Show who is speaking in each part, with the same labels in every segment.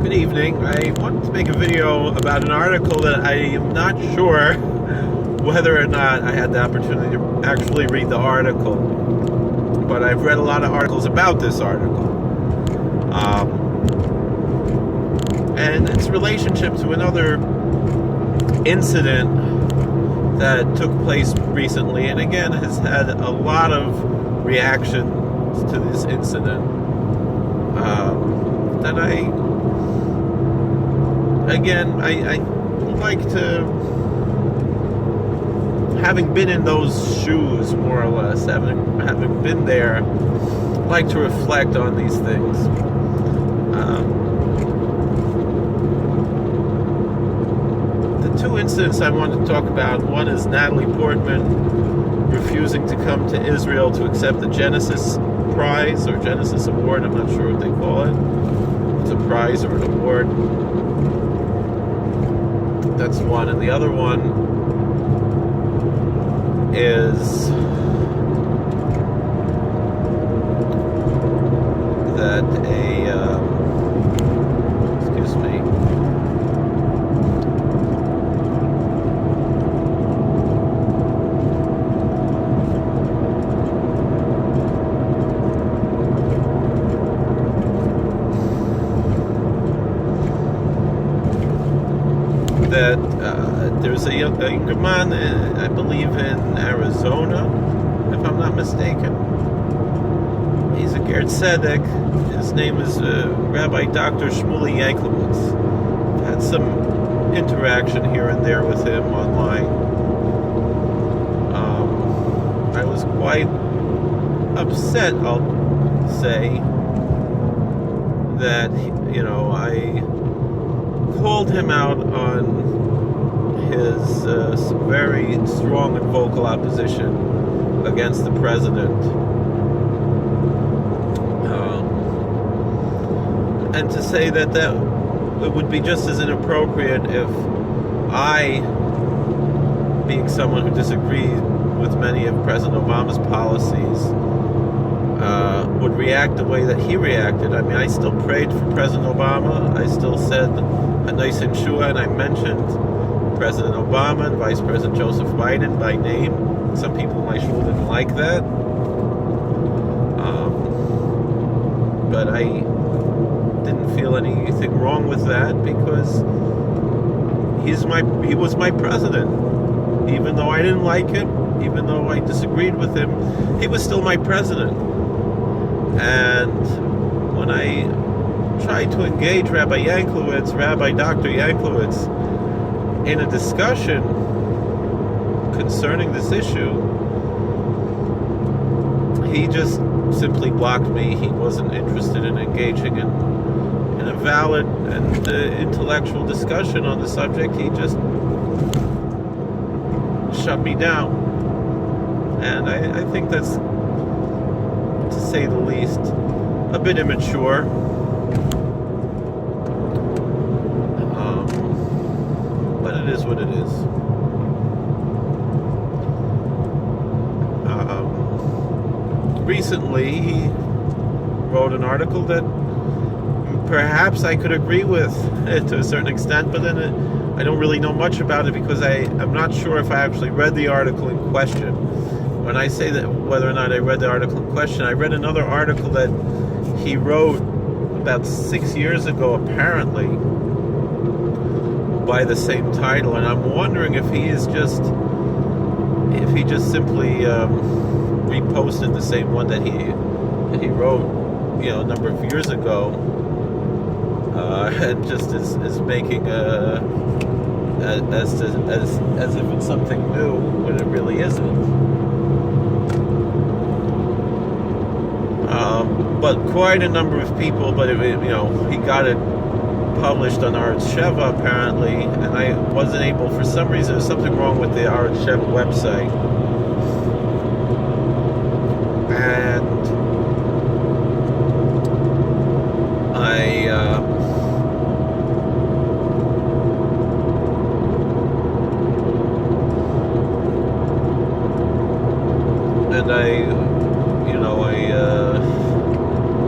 Speaker 1: Good evening. I wanted to make a video about an article that I am not sure whether or not I had the opportunity to actually read the article, but I've read a lot of articles about this article, and its relationship to another incident that took place recently, and again has had a lot of reactions to this incident. That I like to, having been in those shoes more or less, having been there, like to reflect on these things. The two incidents I want to talk about, one is Natalie Portman refusing to come to Israel to accept the Genesis Prize or Genesis Award. I'm not sure what they call it. It's a prize or an award. That's one. And the other one is that excuse me. That there's a younger man, I believe in Arizona, if I'm not mistaken. He's a Ger Tzedek. His name is Rabbi Dr. Shmuely Yanklowitz. I've had some interaction here and there with him online. I was quite upset, I'll say, that, I called him out on his very strong and vocal opposition against the president, and to say that it would be just as inappropriate if I, being someone who disagreed with many of President Obama's policies, would react the way that he reacted. I mean, I still prayed for President Obama. I still said a nice Shua, and I mentioned President Obama and Vice President Joseph Biden by name. Some people in my shul didn't like that, but I didn't feel anything wrong with that because he was my president. Even though I didn't like him, even though I disagreed with him, he was still my president. And when I tried to engage Rabbi Dr. Yanklowitz, in a discussion concerning this issue, he just simply blocked me. He wasn't interested in engaging in a valid and intellectual discussion on the subject. He just shut me down. And I think that's, to say the least, a bit immature. But it is what it is. Recently, he wrote an article that perhaps I could agree with to a certain extent, but then I don't really know much about it because I'm not sure if I actually read the article in question. When I say that whether or not I read the article in question, I read another article that he wrote about 6 years ago, apparently, by the same title, and I'm wondering if he just simply reposted the same one that he wrote, a number of years ago, and just is making as if it's something new when it really isn't. But quite a number of people, he got it published on Arutz Sheva apparently, and I wasn't able, for some reason, there's something wrong with the Arutz Sheva website, and I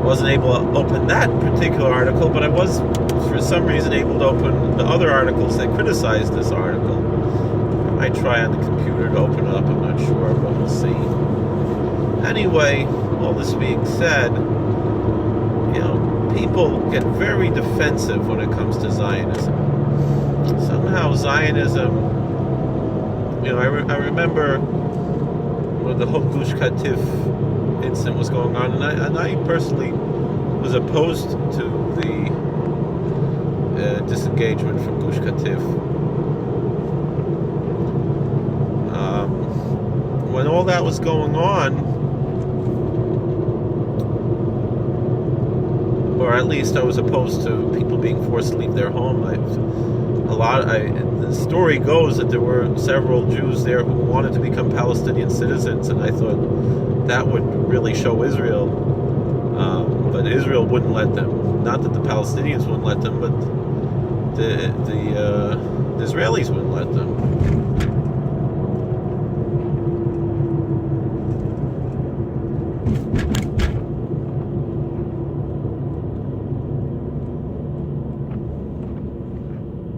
Speaker 1: wasn't able to open that particular article, but I was, for some reason, able to open the other articles that criticized this article. I might try on the computer to open it up, I'm not sure, but we'll see. Anyway, all this being said, people get very defensive when it comes to Zionism. Somehow Zionism, I remember when the whole Gush Katif incident was going on, and I personally was opposed to the disengagement from Gush Katif. When all that was going on, or at least I was opposed to people being forced to leave their home. The story goes that there were several Jews there who wanted to become Palestinian citizens, and I thought that would really show Israel. But Israel wouldn't let them. Not that the Palestinians wouldn't let them, but the Israelis wouldn't let them.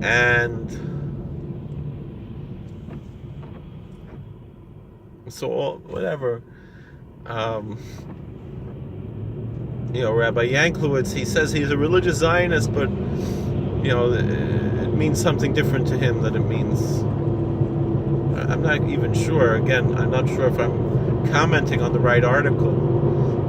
Speaker 1: And so, whatever. Rabbi Yanklowitz, he says he's a religious Zionist, but, it means something different to him than it means. I'm not even sure. Again, I'm not sure if I'm commenting on the right article,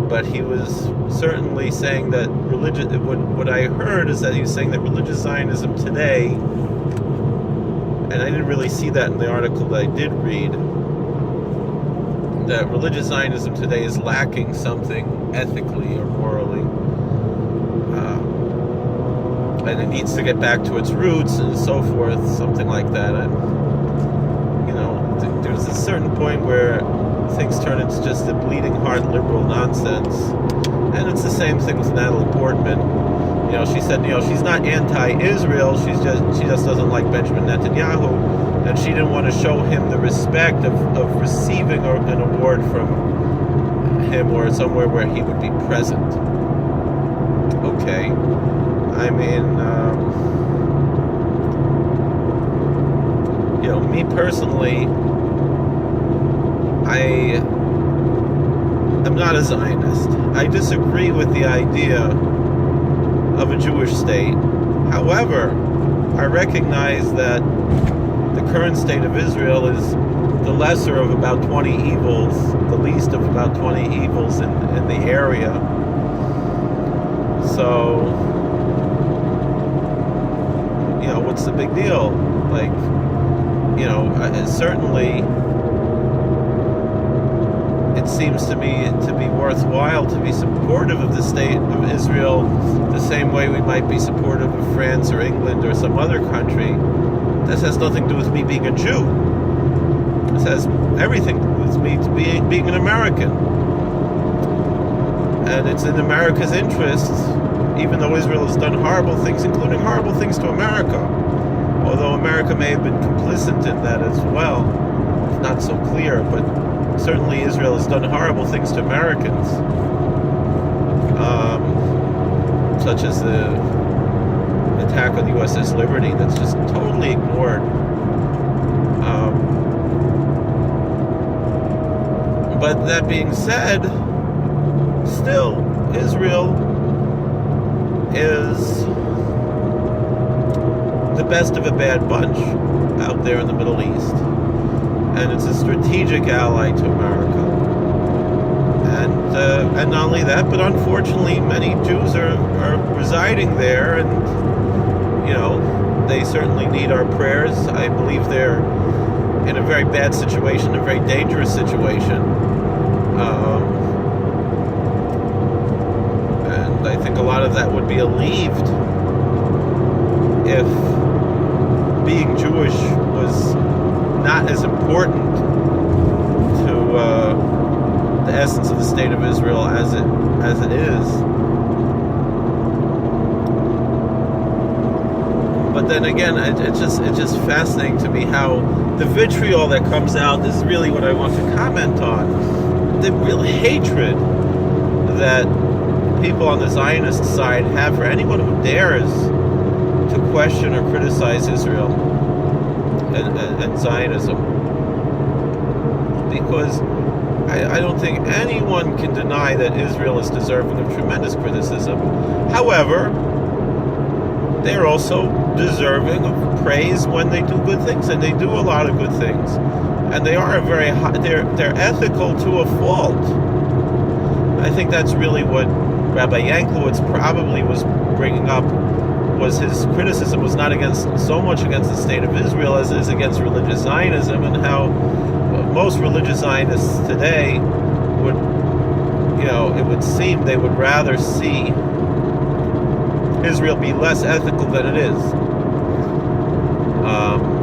Speaker 1: but he was certainly saying that what I heard is that he was saying that religious Zionism today, and I didn't really see that in the article that I did read, that religious Zionism today is lacking something ethically or morally, and it needs to get back to its roots and so forth, something like that. And there's a certain point where things turn into just a bleeding heart liberal nonsense. And it's the same thing with Natalie Portman. She said, she's not anti-Israel, she just doesn't like Benjamin Netanyahu, and she didn't want to show him the respect of receiving an award from him or somewhere where he would be present. Okay. I mean, me personally, I'm not a Zionist. I disagree with the idea of a Jewish state. However, I recognize that the current state of Israel is the lesser of about 20 evils, the least of about 20 evils in the area. So, what's the big deal? Certainly, it seems to me to be worthwhile to be supportive of the state of Israel the same way we might be supportive of France or England or some other country. This has nothing to do with me being a Jew. This has everything to do with me being an American. And it's in America's interests, even though Israel has done horrible things, including horrible things to America. Although America may have been complicit in that as well. It's not so clear, but certainly Israel has done horrible things to Americans. Such as the attack on the USS Liberty that's just totally ignored. But that being said, still, Israel is the best of a bad bunch out there in the Middle East. And it's a strategic ally to America. And not only that, but unfortunately many Jews are residing there, and they certainly need our prayers. I believe they're in a very bad situation, a very dangerous situation. And I think a lot of that would be alleviated if being Jewish was not as important to the essence of the state of Israel as it is. But then again, it's just fascinating to me how the vitriol that comes out is really what I want to comment on. The real hatred that people on the Zionist side have for anyone who dares to question or criticize Israel and Zionism. Because I don't think anyone can deny that Israel is deserving of tremendous criticism. However, they're also deserving of praise when they do good things, and they do a lot of good things. And they are very high, they're ethical to a fault. I think that's really what Rabbi Yanklowitz probably was bringing up. Was his criticism was not so much against the state of Israel as it is against religious Zionism, and how most religious Zionists today would, it would seem they would rather see Israel be less ethical than it is.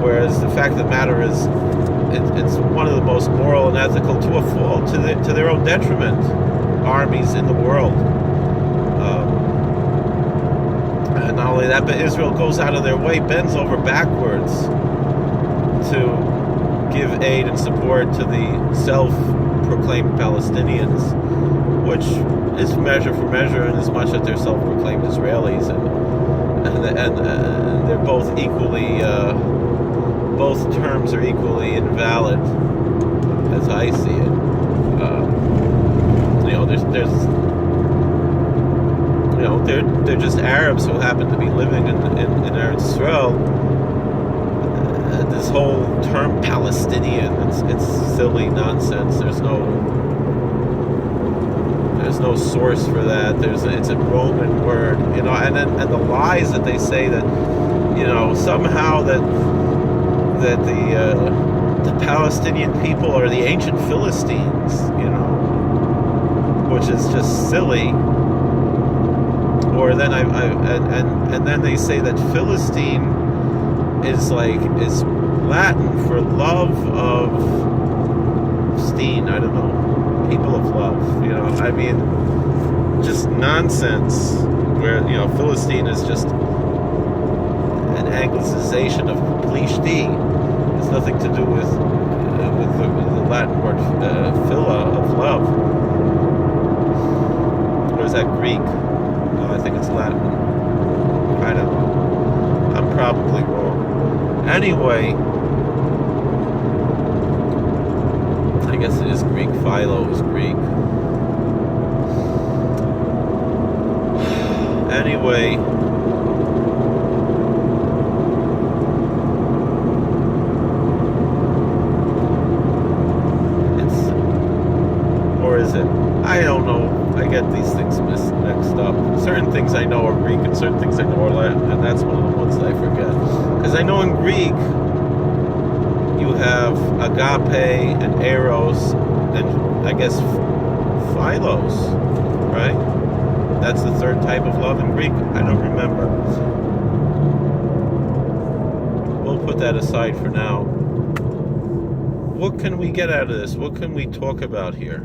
Speaker 1: Whereas the fact of the matter is, it's one of the most moral and ethical to a fault, to their own detriment, armies in the world. And not only that, but Israel goes out of their way, bends over backwards to give aid and support to the self-proclaimed Palestinians, which is measure for measure, in as much that they're self-proclaimed Israelis, and they're both equally, both terms are equally invalid, as I see it. They're just Arabs who happen to be living in Eretz Israel. This whole term Palestinian, it's silly nonsense. There's no source for that. It's a Roman word, and the lies that they say that, somehow that the Palestinian people are the ancient Philistines, which is just silly. Or then and then they say that Philistine is Latin for love of Steen. I don't know, people of love. Just nonsense. Where Philistine is just an anglicization of Plishti. It's nothing to do with the Latin word phila, of love. Or is that Greek? I think it's Latin. I don't know. I'm probably wrong. Anyway, I guess it is Greek. Philo is Greek. Anyway, or is it? I don't know. I get these things mixed up. Certain things I know are Greek, and certain things I know are Latin, and that's one of the ones that I forget. Because I know in Greek, you have agape and eros, and I guess philos, right? That's the third type of love in Greek? I don't remember. We'll put that aside for now. What can we get out of this? What can we talk about here?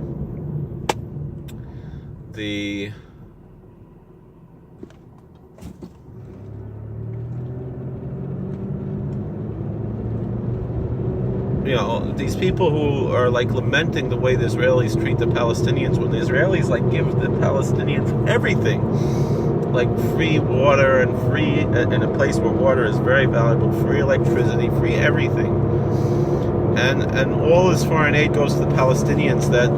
Speaker 1: These people who are lamenting the way the Israelis treat the Palestinians, when the Israelis give the Palestinians everything, free water and free, in a place where water is very valuable, free electricity, free everything, and all this foreign aid goes to the Palestinians that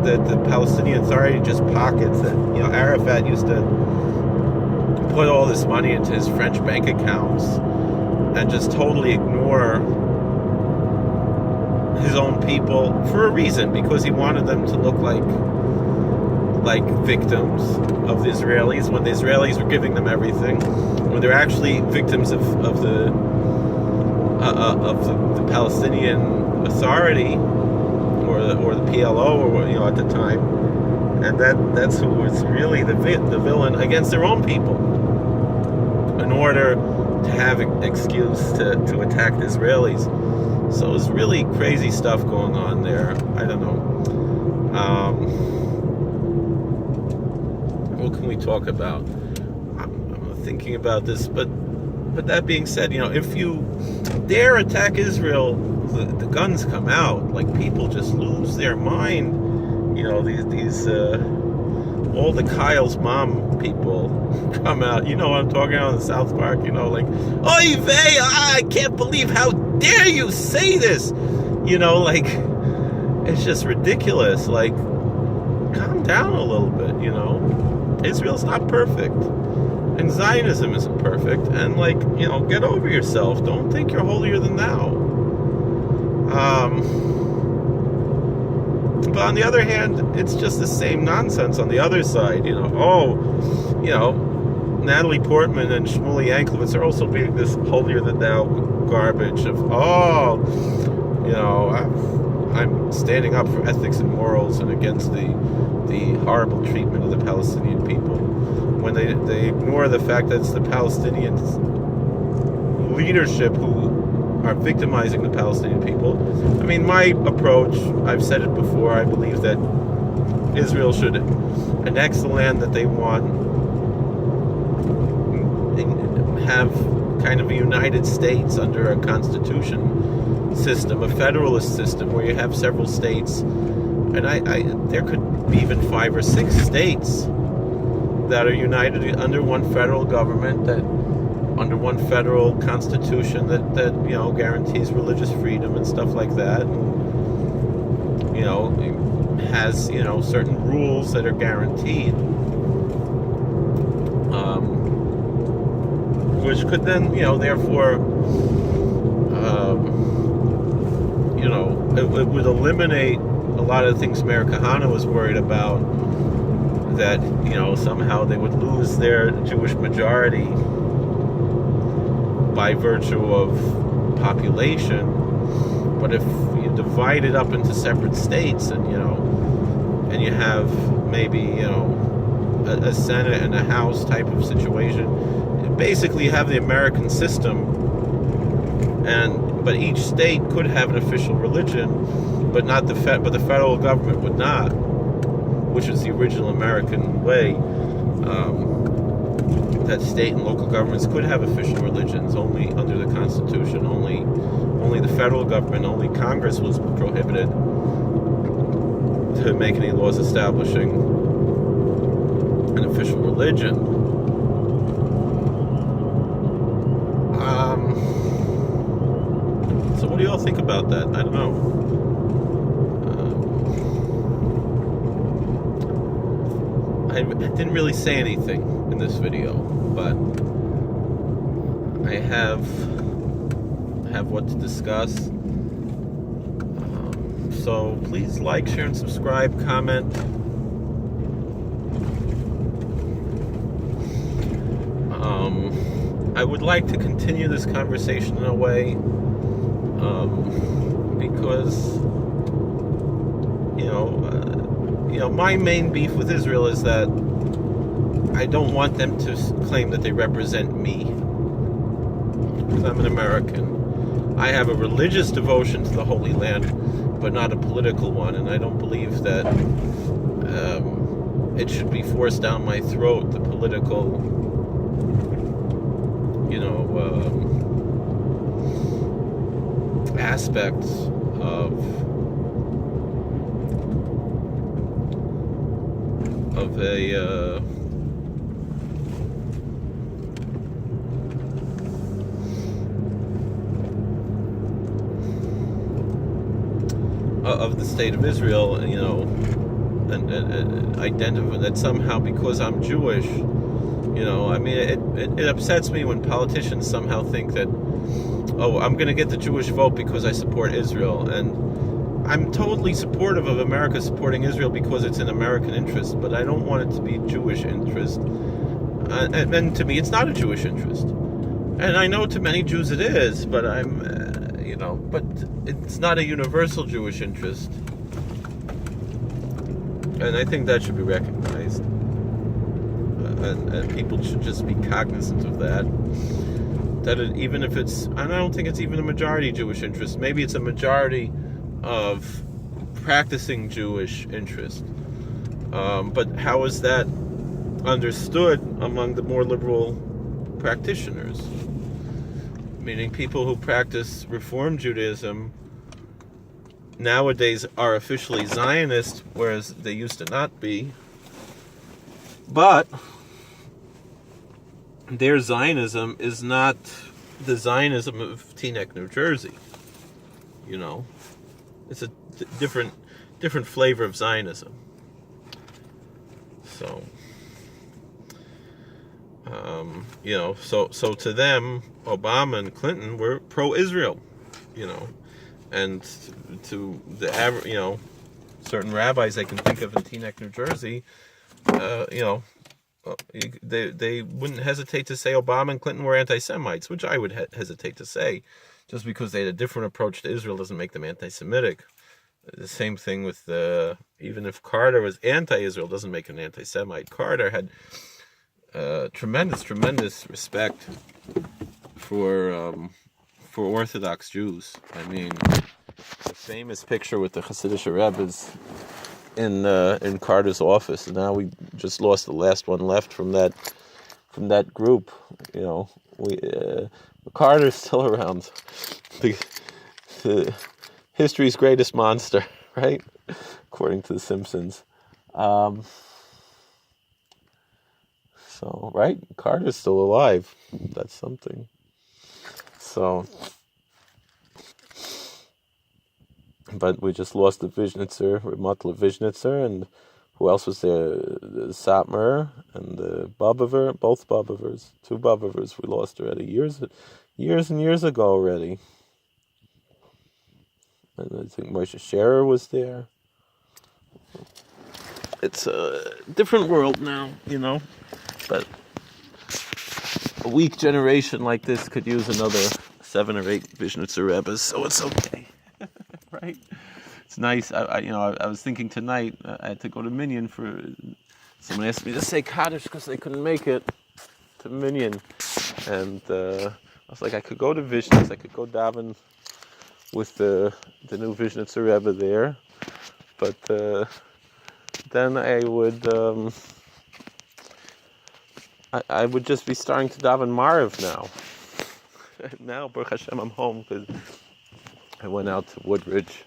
Speaker 1: the Palestinian Authority just pockets. That Arafat used to put all this money into his French bank accounts and just totally ignore his own people for a reason, because he wanted them to look like victims of the Israelis, when the Israelis were giving them everything, when they're actually victims of the Palestinian Authority, or the PLO, or at the time, and that's who was really the villain against their own people, in order to have an excuse to attack the Israelis. So it's really crazy stuff going on there. I don't know. What can we talk about? I'm thinking about this, but that being said, if you dare attack Israel, the guns come out. People just lose their mind. all the Kyle's mom people come out. You know what I'm talking about in South Park? You know, like, oy vey, I can't believe, how dare you say this? You know, like, it's just ridiculous. Like, calm down a little bit, you know. Israel's not perfect. And Zionism isn't perfect. And, like, you know, get over yourself. Don't think you're holier than thou. But on the other hand, it's just the same nonsense on the other side, you know. Oh, you know, Natalie Portman and Shmuely Yanklowitz are also being this holier than thou garbage of, oh, you know, I'm standing up for ethics and morals and against the horrible treatment of the Palestinian people, when they ignore the fact that it's the Palestinian leadership who are victimizing the Palestinian people. I mean, my approach, I've said it before, I believe that Israel should annex the land that they want, and have kind of a United States under a constitution system, a federalist system where you have several states, and there could be even 5 or 6 states that are united under one federal government, that under one federal constitution that you know, guarantees religious freedom and stuff like that, and, you know, has, you know, certain rules that are guaranteed, which could then, you know, therefore, you know, it would eliminate a lot of the things Mayor Kahana was worried about, that, you know, somehow they would lose their Jewish majority by virtue of population. But if you divide it up into separate states, and, you know, and you have maybe, you know, a Senate and a House type of situation, basically you have the American system, but each state could have an official religion, but not the federal government would not, which is the original American way. That state and local governments could have official religions only under the Constitution. Only the federal government, only Congress was prohibited to make any laws establishing an official religion. So what do you all think about that? I don't know. I didn't really say anything in this video, but I have what to discuss. So please like, share, and subscribe, comment. I would like to continue this conversation in a way, because you know, my main beef with Israel is that I don't want them to claim that they represent me, because I'm an American. I have a religious devotion to the Holy Land, but not a political one, and I don't believe that it should be forced down my throat, the political, you know, aspects of the state of Israel, and, you know, and identify that somehow because I'm Jewish, you know, I mean, it upsets me when politicians somehow think that, oh, I'm going to get the Jewish vote because I support Israel, and I'm totally supportive of America supporting Israel because it's in American interest, but I don't want it to be Jewish interest. And to me, it's not a Jewish interest. And I know to many Jews it is, but you know, but it's not a universal Jewish interest. And I think that should be recognized. And people should just be cognizant of that. Even if it's, and I don't think it's even a majority Jewish interest. Maybe it's a majority of practicing Jewish interest. But how is that understood among the more liberal practitioners? Meaning people who practice Reform Judaism nowadays are officially Zionist, whereas they used to not be. But their Zionism is not the Zionism of Teaneck, New Jersey. It's a different flavor of Zionism. So, so to them, Obama and Clinton were pro-Israel, and to the average, certain rabbis I can think of in Teaneck, New Jersey, they wouldn't hesitate to say Obama and Clinton were anti-Semites, which I would hesitate to say. Just because they had a different approach to Israel doesn't make them anti-Semitic. The same thing with even if Carter was anti-Israel, doesn't make him an anti-Semite. Carter had tremendous respect for Orthodox Jews. I mean, the famous picture with the Hasidic Rebbes in Carter's office, and now we just lost the last one left from that group. Carter's still around. The history's greatest monster, right? According to The Simpsons. So, right? Carter's still alive. That's something. So, but we just lost the Vizhnitzer, Matla Vizhnitzer, and who else was there? The Satmar and the Bobover, both Bobovers, 2 Bobovers we lost already, years and years ago already. And I think Moshe Scherer was there. It's a different world now, but a weak generation like this could use another 7 or 8 Vizhnitzer Rebbes, so it's okay, right? It's nice. I was thinking tonight I had to go to Minyan for. Someone asked me to say Kaddish because they couldn't make it to Minyan, and I was like, I could go to Vishnitz, I could go daven with the new Vizhnitzer Rebbe there, but then I would just be starting to daven Mariv now. Now, Baruch Hashem, I'm home because I went out to Woodridge.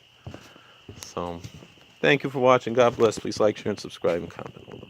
Speaker 1: So, thank you for watching. God bless. Please like, share, and subscribe, and comment.